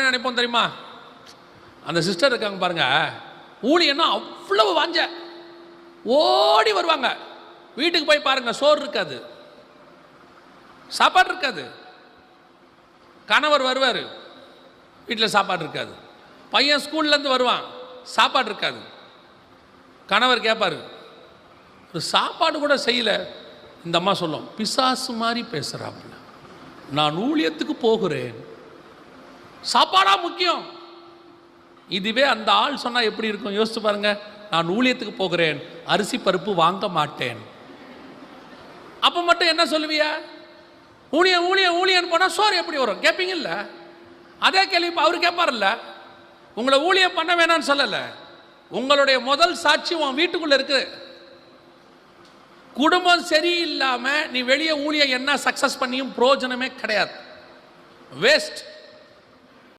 நினைப்போம் தெரியுமா? அந்த சிஸ்டர் இருக்காங்க பாருங்க, ஊழியன்னா அவ்வளவு வாஞ்ச ஓடி வருவாங்க. வீட்டுக்கு போய் பாருங்க, சோறு இருக்காது, சாப்பாடு இருக்காது. கணவர் வருவார், வீட்டில் சாப்பாடு இருக்காது. பையன் ஸ்கூல்லேருந்து வருவான், சாப்பாடு இருக்காது. கணவர் கேட்பார், ஒரு சாப்பாடு கூட செய்யலை. இந்த அம்மா சொல்லும், பிசாசு மாதிரி பேசுகிறாப்புல, நான் ஊழியத்துக்கு போகிறேன், சாப்பாடா முக்கியம். இதுவே அந்த ஆள் சொன்னால் எப்படி இருக்கும் யோசிச்சு பாருங்க. நான் ஊழியத்துக்கு போகிறேன், அரிசி பருப்பு வாங்க மாட்டேன். அப்போ மட்டும் என்ன சொல்லுவியா? ஊழியம் ஊழியம் ஊழியன்னு போனால் சோறு எப்படி வரும் கேட்பீங்கல்ல? அதே கேள்வி இப்போ அவர் கேட்பார்ல. உங்களை ஊழியம் பண்ண வேணான்னு சொல்லலை, உங்களுடைய முதல் சாட்சி உன் வீட்டுக்குள்ளே இருக்கு. குடும்பம் சரியில்லாமல் நீ வெளியே ஊழியம் என்ன சக்ஸஸ் பண்ணியும் பிரயோஜனமே கிடையாது, வேஸ்ட்.